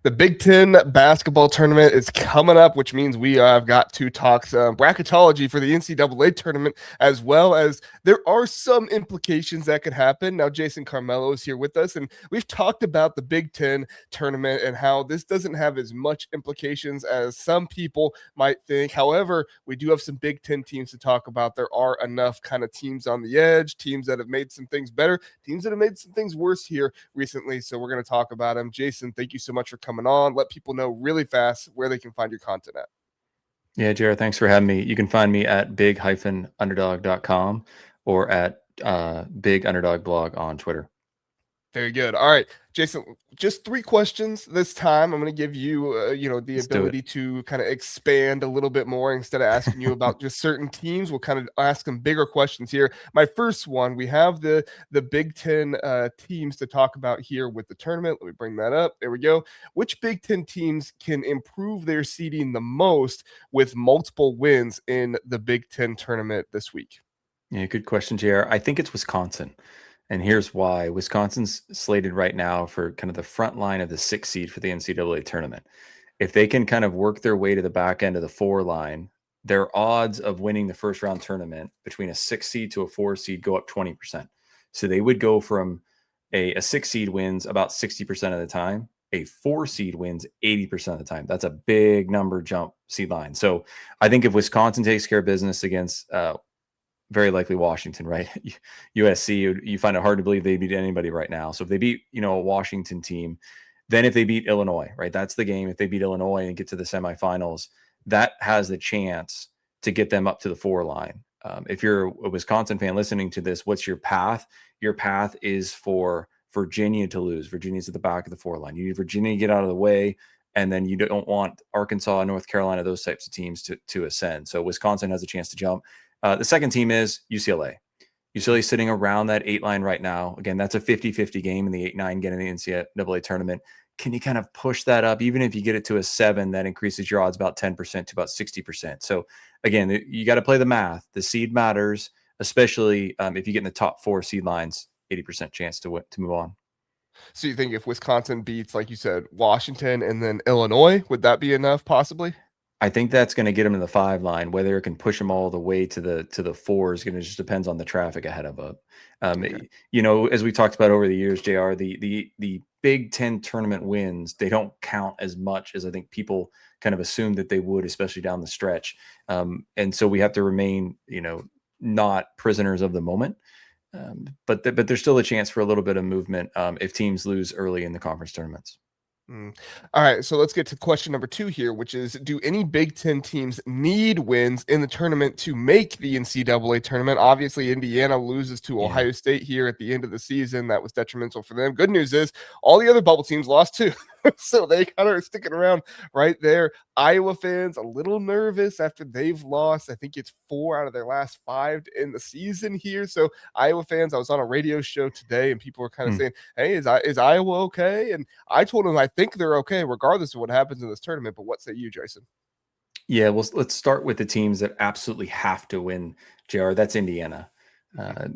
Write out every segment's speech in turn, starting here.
The Big Ten basketball tournament is coming up, which means we have got to talk some bracketology for the NCAA tournament, as well as there are some implications that could happen. Now, Jason Carmelo is here with us, and we've talked about the Big Ten tournament and how this doesn't have as much implications as some people might think. However, we do have some Big Ten teams to talk about. There are enough kind of teams on the edge, teams that have made some things better, teams that have made some things worse here recently. So we're going to talk about them. Jason, thank you so much for coming on. Let people know really fast where they can find your content at. Yeah, Jared, thanks for having me. You can find me at big-underdog.com or at Big Underdog blog on Twitter. Very good. All right, Jason, just 3 questions this time. I'm going to give you, the Let's do it. ability to kind of expand a little bit more instead of asking you about just certain teams. We'll kind of ask them bigger questions here. My first one, we have the Big Ten teams to talk about here with the tournament. Let me bring that up. There we go. Which Big Ten teams can improve their seeding the most with multiple wins in the Big Ten tournament this week? Yeah, good question, JR. I think it's Wisconsin. And here's why. Wisconsin's slated right now for kind of the front line of the 6 seed for the NCAA tournament. If they can kind of work their way to the back end of the 4 line, their odds of winning the first round tournament between a 6 seed to a 4 seed go up 20%. So they would go from a 6 seed wins about 60% of the time, a 4 seed wins 80% of the time. That's a big number jump seed line. So I think if Wisconsin takes care of business against very likely Washington, right? USC, you find it hard to believe they beat anybody right now. So if they beat, a Washington team, then if they beat Illinois, right? That's the game. If they beat Illinois and get to the semifinals, that has the chance to get them up to the 4 line. If you're a Wisconsin fan listening to this, what's your path? Your path is for Virginia to lose. Virginia's at the back of the 4 line. You need Virginia to get out of the way, and then you don't want Arkansas, North Carolina, those types of teams to ascend. So Wisconsin has a chance to jump. The second team is UCLA. UCLA is sitting around that 8 line right now. Again, that's a 50-50 game in the 8-9 getting the NCAA tournament. Can you kind of push that up? Even if you get it to a 7, that increases your odds about 10% to about 60%. So again, you got to play the math. The seed matters, especially if you get in the top 4 seed lines, 80% chance to move on. So you think if Wisconsin beats, like you said, Washington and then Illinois, would that be enough possibly? I think that's going to get them to the 5 line. Whether it can push them all the way to the 4 is going to just depends on the traffic ahead of it. Okay. As we talked about over the years, JR, the Big Ten tournament wins, they don't count as much as I think people kind of assume that they would, especially down the stretch. And so we have to remain, not prisoners of the moment. But there's still a chance for a little bit of movement if teams lose early in the conference tournaments. All right, so let's get to question number 2 here, which is, do any Big Ten teams need wins in the tournament to make the NCAA tournament? Obviously, Indiana loses to Yeah. Ohio State here at the end of the season. That was detrimental for them. Good news is all the other bubble teams lost too. So they kind of are sticking around right there. Iowa fans a little nervous after they've lost. I think it's 4 out of their last 5 in the season here. So Iowa fans, I was on a radio show today and people were kind of saying, hey, is Iowa okay? And I told them I think they're okay regardless of what happens in this tournament. But what say you, Jason? Yeah, well, let's start with the teams that absolutely have to win, JR. That's Indiana.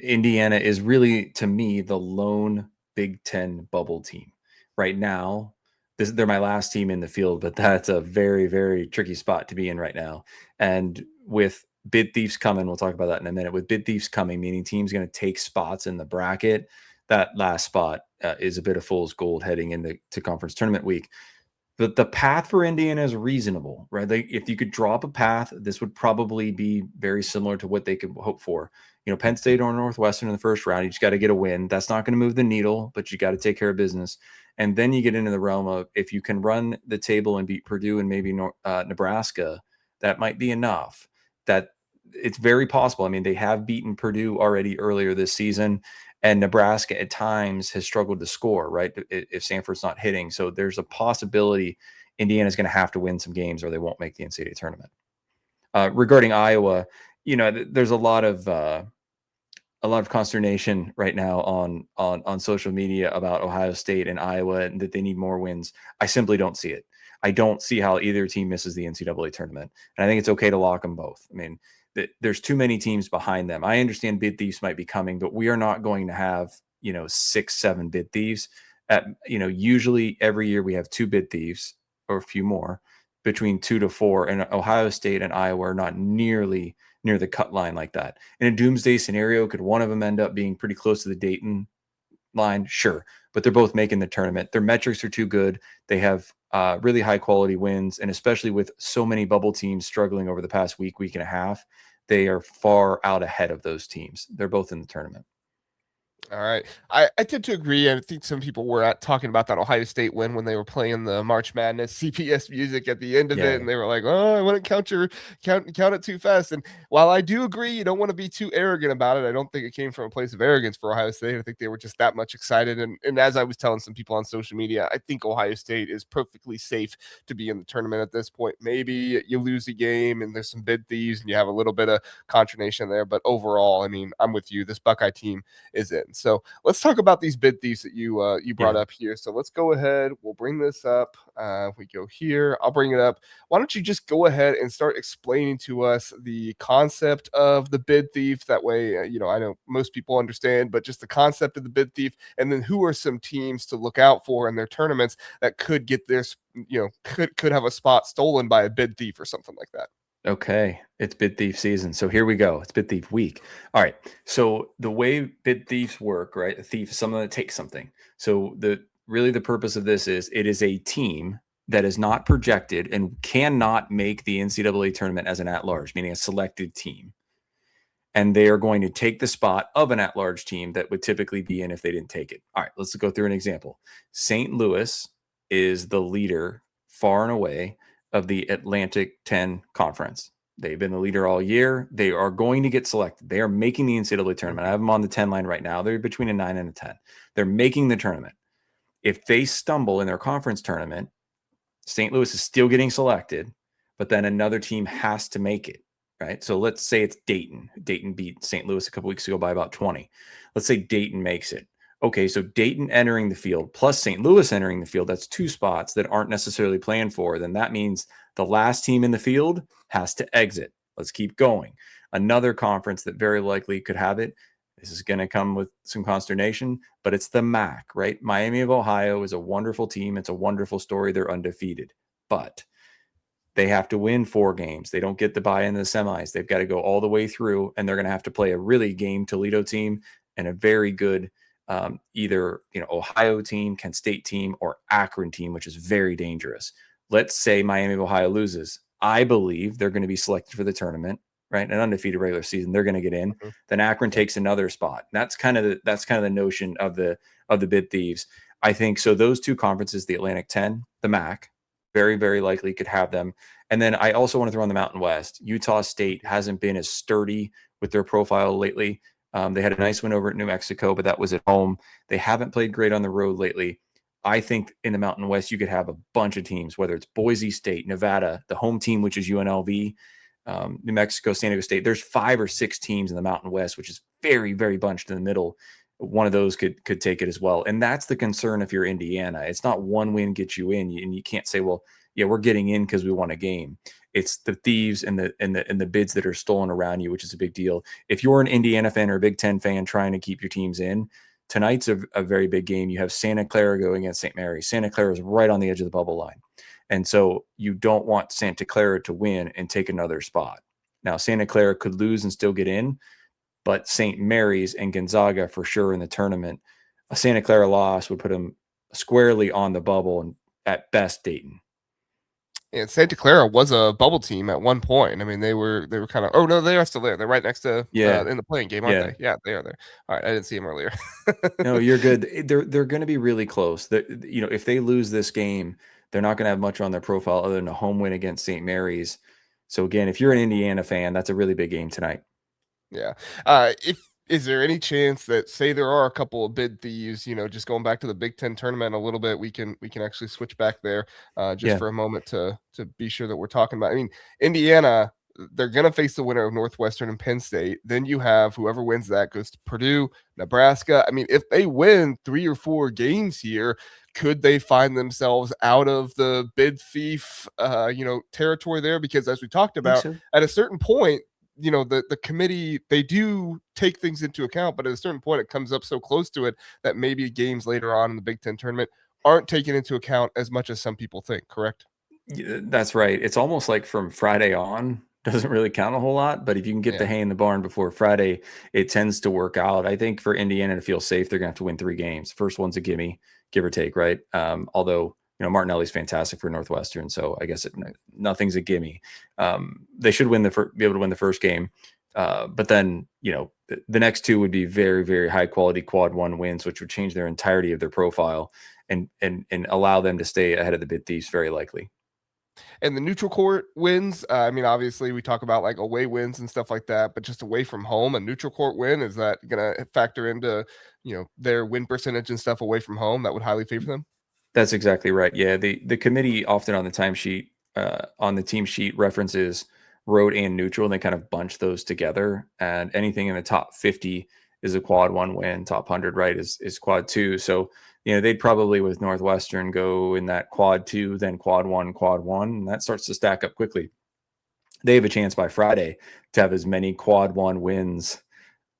Indiana is really, to me, the lone Big Ten bubble team. Right now, they're my last team in the field, but that's a very, very tricky spot to be in right now. And with bid thieves coming, we'll talk about that in a minute. With bid thieves coming, meaning teams going to take spots in the bracket, that last spot is a bit of fool's gold heading into conference tournament week. The path for Indiana is reasonable, right? If you could drop a path, this would probably be very similar to what they could hope for. Penn State or Northwestern in the first round, you just got to get a win. That's not going to move the needle, but you got to take care of business. And then you get into the realm of if you can run the table and beat Purdue and maybe Nebraska, that might be enough. That it's very possible. I mean, they have beaten Purdue already earlier this season. And Nebraska at times has struggled to score, right? If Sanford's not hitting. So there's a possibility Indiana's going to have to win some games or they won't make the NCAA tournament. Regarding Iowa, there's a lot of consternation right now on social media about Ohio State and Iowa and that they need more wins. I simply don't see it. I don't see how either team misses the NCAA tournament. And I think it's okay to lock them both. I mean, there's too many teams behind them. I understand bid thieves might be coming, but we are not going to have, 6, 7 bid thieves. Usually every year we have 2 bid thieves or a few more, between 2 to 4, and Ohio State and Iowa are not nearly near the cut line like that. In a doomsday scenario, could one of them end up being pretty close to the Dayton line? Sure, but they're both making the tournament. Their metrics are too good. They have really high quality wins, and especially with so many bubble teams struggling over the past week and a half, they are far out ahead of those teams. They're both in the tournament. All right. I tend to agree. I think some people were talking about that Ohio State win when they were playing the March Madness CPS music at the end of it. Yeah. And they were like, oh, I wouldn't count it too fast. And while I do agree, you don't want to be too arrogant about it. I don't think it came from a place of arrogance for Ohio State. I think they were just that much excited. And as I was telling some people on social media, I think Ohio State is perfectly safe to be in the tournament at this point. Maybe you lose a game and there's some bid thieves and you have a little bit of consternation there. But overall, I mean, I'm with you. This Buckeye team is in. So let's talk about these bid thieves that you brought up here. So let's go ahead. We'll bring this up. We go here. I'll bring it up. Why don't you just go ahead and start explaining to us the concept of the bid thief? That way, I know most people understand, but just the concept of the bid thief, and then who are some teams to look out for in their tournaments that could get this, could have a spot stolen by a bid thief or something like that. Okay, it's bid thief season. So here we go. It's bid thief week. All right. So the way bid thieves work, right? A thief is someone that takes something. So the purpose of this is it is a team that is not projected and cannot make the NCAA tournament as an at-large, meaning a selected team. And they are going to take the spot of an at-large team that would typically be in if they didn't take it. All right, let's go through an example. St. Louis is the leader far and away of the Atlantic 10 conference. They've been the leader all year. They are going to get selected. They are making the NCAA tournament. I have them on the 10 line right now. They're between a 9 and a 10. They're making the tournament. If they stumble in their conference tournament, St. Louis is still getting selected, but then another team has to make it, right? So let's say it's Dayton. Dayton beat St. Louis a couple weeks ago by about 20. Let's say Dayton makes it. Okay, so Dayton entering the field plus St. Louis entering the field, that's 2 spots that aren't necessarily planned for. Then that means the last team in the field has to exit. Let's keep going. Another conference that very likely could have it, this is going to come with some consternation, but it's the MAC, right? Miami of Ohio is a wonderful team. It's a wonderful story. They're undefeated, but they have to win 4 games. They don't get the bye in the semis. They've got to go all the way through, and they're going to have to play a really game Toledo team and a very good either Ohio team, Kent State team, or Akron team, which is very dangerous. Let's say Miami of Ohio loses. I believe they're going to be selected for the tournament, right? An undefeated regular season, they're going to get in. Mm-hmm. Then Akron takes another spot. That's kind of the notion of the bid thieves. I think so. Those 2 conferences, the Atlantic 10, the MAC, very, very likely could have them. And then I also want to throw on the Mountain West. Utah State hasn't been as sturdy with their profile lately. They had a nice win over at New Mexico, but that was at home. They haven't played great on the road lately. I think in the Mountain West, you could have a bunch of teams, whether it's Boise State, Nevada, the home team, which is UNLV, New Mexico, San Diego State. There's 5 or 6 teams in the Mountain West, which is very, very bunched in the middle. One of those could take it as well. And that's the concern if you're Indiana. It's not one win gets you in, and you can't say, well, yeah, we're getting in because we won a game. It's the thieves and the bids that are stolen around you, which is a big deal. If you're an Indiana fan or a Big Ten fan trying to keep your teams in, tonight's a very big game. You have Santa Clara going against St. Mary's. Santa Clara is right on the edge of the bubble line. And so you don't want Santa Clara to win and take another spot. Now, Santa Clara could lose and still get in, but St. Mary's and Gonzaga for sure in the tournament. A Santa Clara loss would put them squarely on the bubble and at best Dayton. And Santa Clara was a bubble team at one point. I mean, they were kind of. Oh no, they are still there. They're right next to in the playing game, aren't they? Yeah, they are there. All right, I didn't see them earlier. No, you're good. They're going to be really close. If they lose this game, they're not going to have much on their profile other than a home win against St. Mary's. So again, if you're an Indiana fan, that's a really big game tonight. Yeah. Is there any chance that, say there are a couple of bid thieves, just going back to the Big Ten tournament a little bit, we can actually switch back there for a moment to be sure that we're talking about. I mean, Indiana, they're going to face the winner of Northwestern and Penn State. Then you have whoever wins that goes to Purdue, Nebraska. I mean, if they win 3 or 4 games here, could they find themselves out of the bid thief, territory there? Because as we talked about, at a certain point, the committee, they do take things into account, but at a certain point it comes up so close to it that maybe games later on in the Big Ten tournament aren't taken into account as much as some people think, correct? Yeah, that's right. It's almost like from Friday on doesn't really count a whole lot, but if you can get the Yeah. hay in the barn before Friday, it tends to work out. I think for Indiana to feel safe, they're gonna have to win 3 games. First one's a gimme, give or take, right? Although Martinelli's fantastic for Northwestern, so I guess nothing's a gimme. They should be able to win the first game, but then the next two would be very, very high quality quad one wins, which would change their entirety of their profile and allow them to stay ahead of the Bid Thieves very likely. And the neutral court wins, I mean, obviously we talk about like away wins and stuff like that, but just away from home, a neutral court win, is that going to factor into, their win percentage and stuff away from home that would highly favor them? That's exactly right. Yeah, the committee often on the timesheet on the team sheet references road and neutral, and they kind of bunch those together. And anything in the top 50 is a quad one win. Top 100, right, is quad two. So they'd probably with Northwestern go in that quad two, then quad one, and that starts to stack up quickly. They have a chance by Friday to have as many quad one wins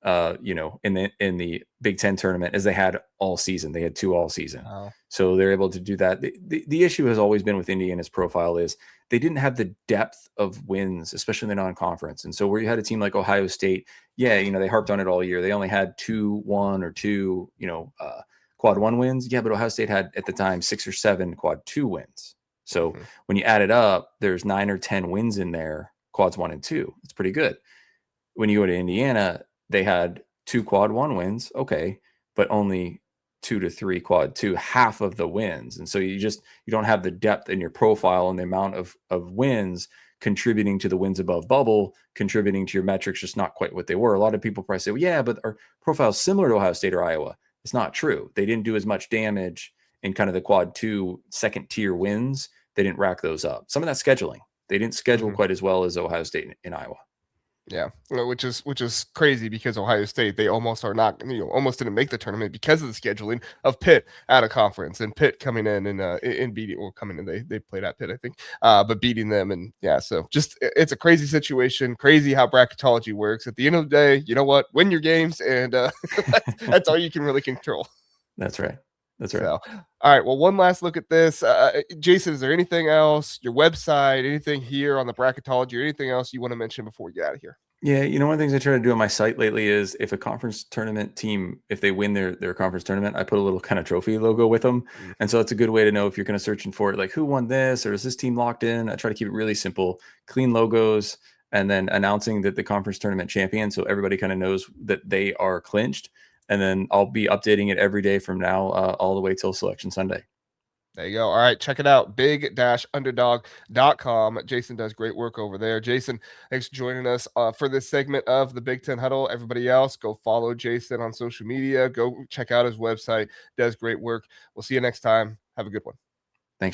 in the Big Ten tournament as they had all season. They had 2 all season. Wow. So they're able to do that. The issue has always been with Indiana's profile is they didn't have the depth of wins, especially in the non-conference. And so where you had a team like Ohio State, they harped on it all year. They only had 2 quad one wins. Yeah, but Ohio State had at the time 6 or 7 quad two wins. So when you add it up, there's 9 or 10 wins in there, quads 1 and 2. It's pretty good. When you go to Indiana, they had 2 quad one wins, okay, but only 2 to 3 quad two, half of the wins. And so you don't have the depth in your profile and the amount of wins contributing to the wins above bubble, contributing to your metrics, just not quite what they were. A lot of people probably say, well, yeah, but our profile is similar to Ohio State or Iowa. It's not true. They didn't do as much damage in kind of the quad two second tier wins. They didn't rack those up. Some of that scheduling. They didn't schedule quite as well as Ohio State and Iowa. Yeah, which is crazy because Ohio State, they almost are not, almost didn't make the tournament because of the scheduling of Pitt out of conference and Pitt coming in and beating, or coming in, they played at Pitt, I think, but beating them. And yeah, so just it's a crazy situation, crazy how bracketology works. At the end of the day, you know what? Win your games, and that's all you can really control. That's right. That's right. So, all right. Well, one last look at this. Jason, is there anything else, your website, anything here on the bracketology, or anything else you want to mention before we get out of here? Yeah, one of the things I try to do on my site lately is if a conference tournament team, if they win their conference tournament, I put a little kind of trophy logo with them. And so it's a good way to know if you're kind of searching for it, like who won this or is this team locked in? I try to keep it really simple, clean logos, and then announcing that the conference tournament champion, so everybody kind of knows that they are clinched. And then I'll be updating it every day from now all the way till Selection Sunday. There you go. All right, check it out, big-underdog.com. Jason does great work over there. Jason, thanks for joining us for this segment of the Big Ten Huddle. Everybody else, go follow Jason on social media. Go check out his website. Does great work. We'll see you next time. Have a good one.